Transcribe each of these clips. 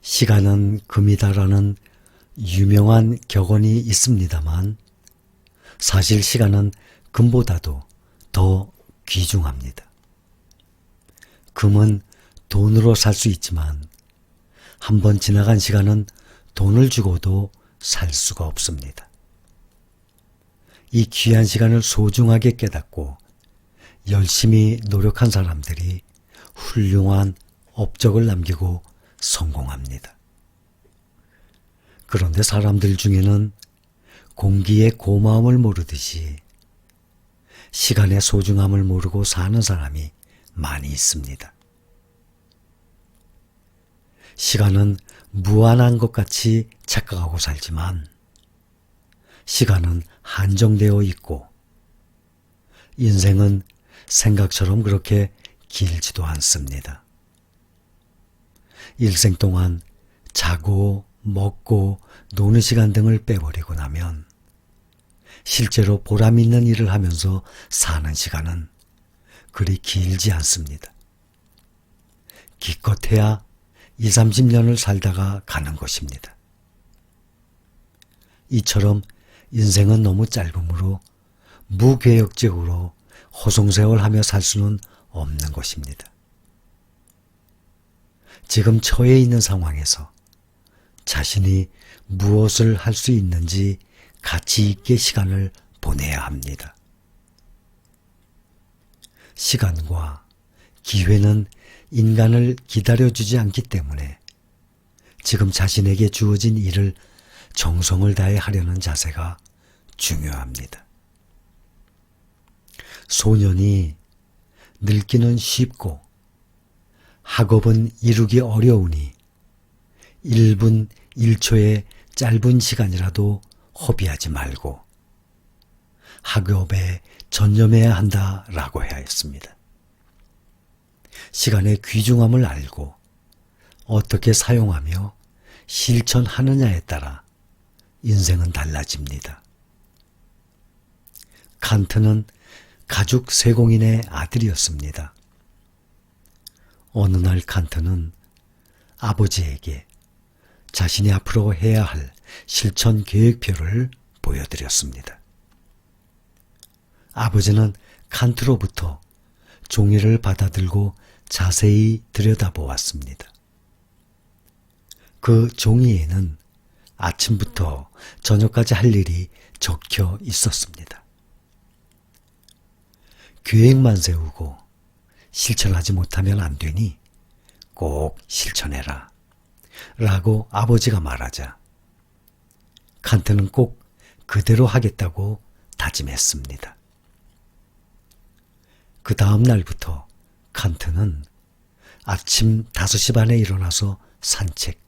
시간은 금이다라는 유명한 격언이 있습니다만 사실 시간은 금보다도 더 귀중합니다. 금은 돈으로 살 수 있지만 한번 지나간 시간은 돈을 주고도 살 수가 없습니다. 이 귀한 시간을 소중하게 깨닫고 열심히 노력한 사람들이 훌륭한 업적을 남기고 성공합니다. 그런데 사람들 중에는 공기의 고마움을 모르듯이 시간의 소중함을 모르고 사는 사람이 많이 있습니다. 시간은 무한한 것 같이 착각하고 살지만 시간은 한정되어 있고 인생은 생각처럼 그렇게 길지도 않습니다. 일생 동안 자고 먹고 노는 시간 등을 빼버리고 나면 실제로 보람 있는 일을 하면서 사는 시간은 그리 길지 않습니다. 기껏해야 20, 30년을 살다가 가는 것입니다. 이처럼 인생은 너무 짧으므로 무계획적으로 허송세월하며 살 수는 없는 것입니다. 지금 처해 있는 상황에서 자신이 무엇을 할 수 있는지 가치 있게 시간을 보내야 합니다. 시간과 기회는 인간을 기다려주지 않기 때문에 지금 자신에게 주어진 일을 정성을 다해 하려는 자세가 중요합니다. 소년이 늙기는 쉽고 학업은 이루기 어려우니 1분 1초의 짧은 시간이라도 허비하지 말고 학업에 전념해야 한다라고 해야 했습니다. 시간의 귀중함을 알고 어떻게 사용하며 실천하느냐에 따라 인생은 달라집니다. 칸트는 가죽 세공인의 아들이었습니다. 어느 날 칸트는 아버지에게 자신이 앞으로 해야 할 실천 계획표를 보여드렸습니다. 아버지는 칸트로부터 종이를 받아들고 자세히 들여다보았습니다. 그 종이에는 아침부터 저녁까지 할 일이 적혀 있었습니다. 계획만 세우고 실천하지 못하면 안 되니 꼭 실천해라 라고 아버지가 말하자 칸트는 꼭 그대로 하겠다고 다짐했습니다. 그 다음 날부터 칸트는 아침 5시 반에 일어나서 산책,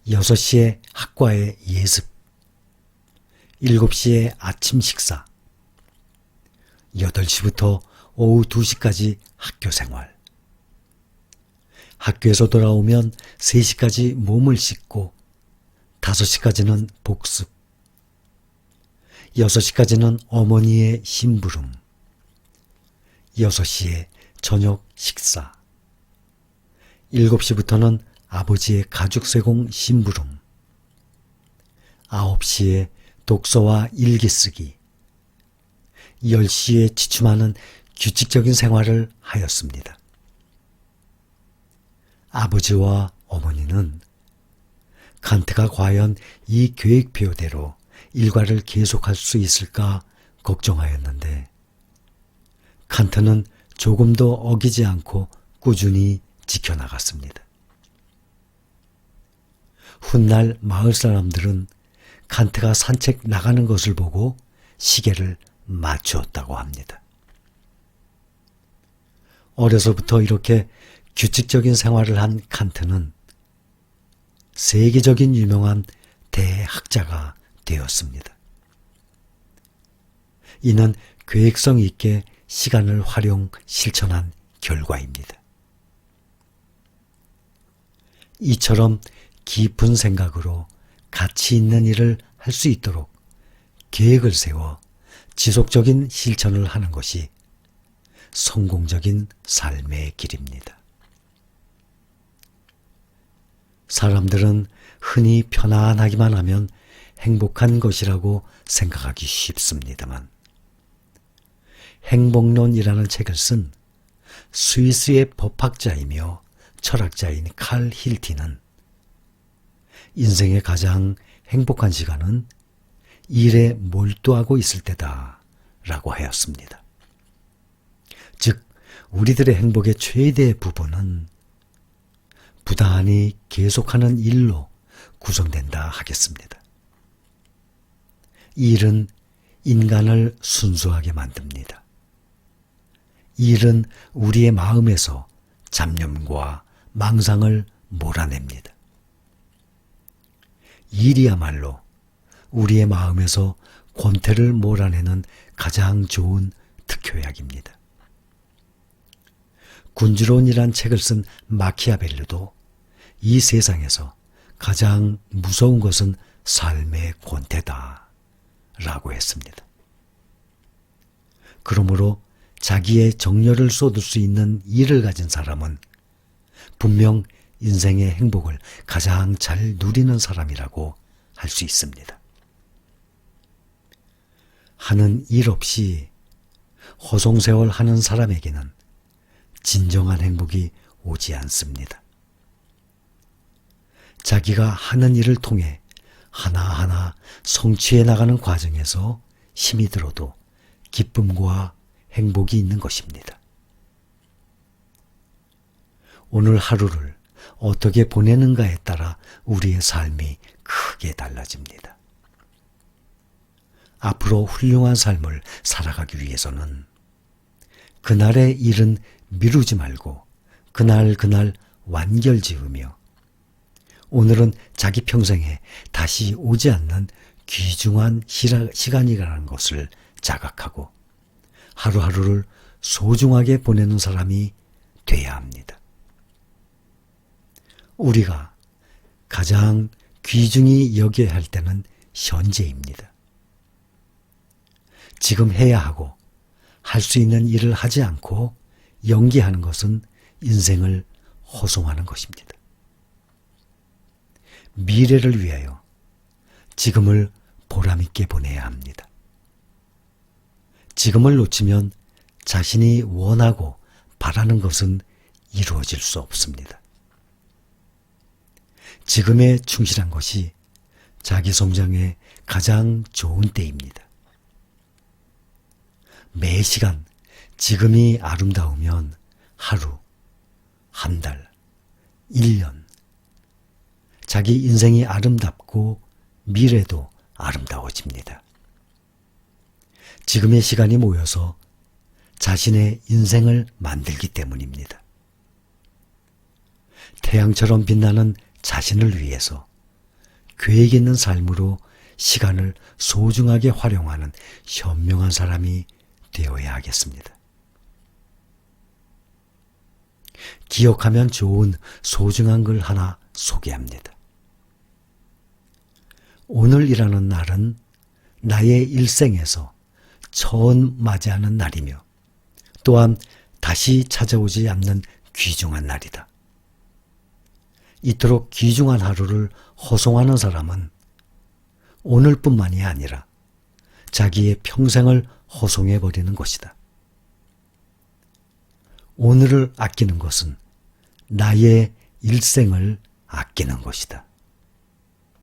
6시에 학과에 예습, 7시에 아침 식사, 8시부터 오후 2시까지 학교 생활, 학교에서 돌아오면 3시까지 몸을 씻고 5시까지는 복습, 6시까지는 어머니의 심부름, 6시에 저녁 식사, 7시부터는 아버지의 가죽세공 심부름, 9시에 독서와 일기 쓰기, 10시에 취침하는 규칙적인 생활을 하였습니다. 아버지와 어머니는 칸트가 과연 이 계획표대로 일과를 계속할 수 있을까 걱정하였는데 칸트는 조금도 어기지 않고 꾸준히 지켜나갔습니다. 훗날 마을 사람들은 칸트가 산책 나가는 것을 보고 시계를 맞추었다고 합니다. 어려서부터 이렇게 규칙적인 생활을 한 칸트는 세계적인 유명한 대학자가 되었습니다. 이는 계획성 있게 시간을 활용 실천한 결과입니다. 이처럼 깊은 생각으로 가치 있는 일을 할 수 있도록 계획을 세워 지속적인 실천을 하는 것이 성공적인 삶의 길입니다. 사람들은 흔히 편안하기만 하면 행복한 것이라고 생각하기 쉽습니다만, 행복론이라는 책을 쓴 스위스의 법학자이며 철학자인 칼 힐티는 인생의 가장 행복한 시간은 일에 몰두하고 있을 때다 라고 하였습니다. 즉, 우리들의 행복의 최대 부분은 부단히 계속하는 일로 구성된다 하겠습니다. 일은 인간을 순수하게 만듭니다. 일은 우리의 마음에서 잡념과 망상을 몰아냅니다. 일이야말로 우리의 마음에서 권태를 몰아내는 가장 좋은 특효약입니다. 군주론이란 책을 쓴 마키아벨리도 이 세상에서 가장 무서운 것은 삶의 권태다 라고 했습니다. 그러므로 자기의 정열을 쏟을 수 있는 일을 가진 사람은 분명 인생의 행복을 가장 잘 누리는 사람이라고 할 수 있습니다. 하는 일 없이 허송세월 하는 사람에게는 진정한 행복이 오지 않습니다. 자기가 하는 일을 통해 하나하나 성취해 나가는 과정에서 힘이 들어도 기쁨과 행복이 있는 것입니다. 오늘 하루를 어떻게 보내는가에 따라 우리의 삶이 크게 달라집니다. 앞으로 훌륭한 삶을 살아가기 위해서는 그날의 일은 미루지 말고 그날 완결지으며 오늘은 자기 평생에 다시 오지 않는 귀중한 시간이라는 것을 자각하고 하루하루를 소중하게 보내는 사람이 돼야 합니다. 우리가 가장 귀중히 여겨야 할 때는 현재입니다. 지금 해야 하고 할 수 있는 일을 하지 않고 연기하는 것은 인생을 허송하는 것입니다. 미래를 위하여 지금을 보람있게 보내야 합니다. 지금을 놓치면 자신이 원하고 바라는 것은 이루어질 수 없습니다. 지금에 충실한 것이 자기 성장에 가장 좋은 때입니다. 매 시간 지금이 아름다우면 하루, 한 달, 1년 자기 인생이 아름답고 미래도 아름다워집니다. 지금의 시간이 모여서 자신의 인생을 만들기 때문입니다. 태양처럼 빛나는 자신을 위해서 계획 있는 삶으로 시간을 소중하게 활용하는 현명한 사람이 되어야 하겠습니다. 기억하면 좋은 소중한 글 하나 소개합니다. 오늘이라는 날은 나의 일생에서 처음 맞이하는 날이며 또한 다시 찾아오지 않는 귀중한 날이다. 이토록 귀중한 하루를 허송하는 사람은 오늘뿐만이 아니라 자기의 평생을 허송해버리는 것이다. 오늘을 아끼는 것은 나의 일생을 아끼는 것이다.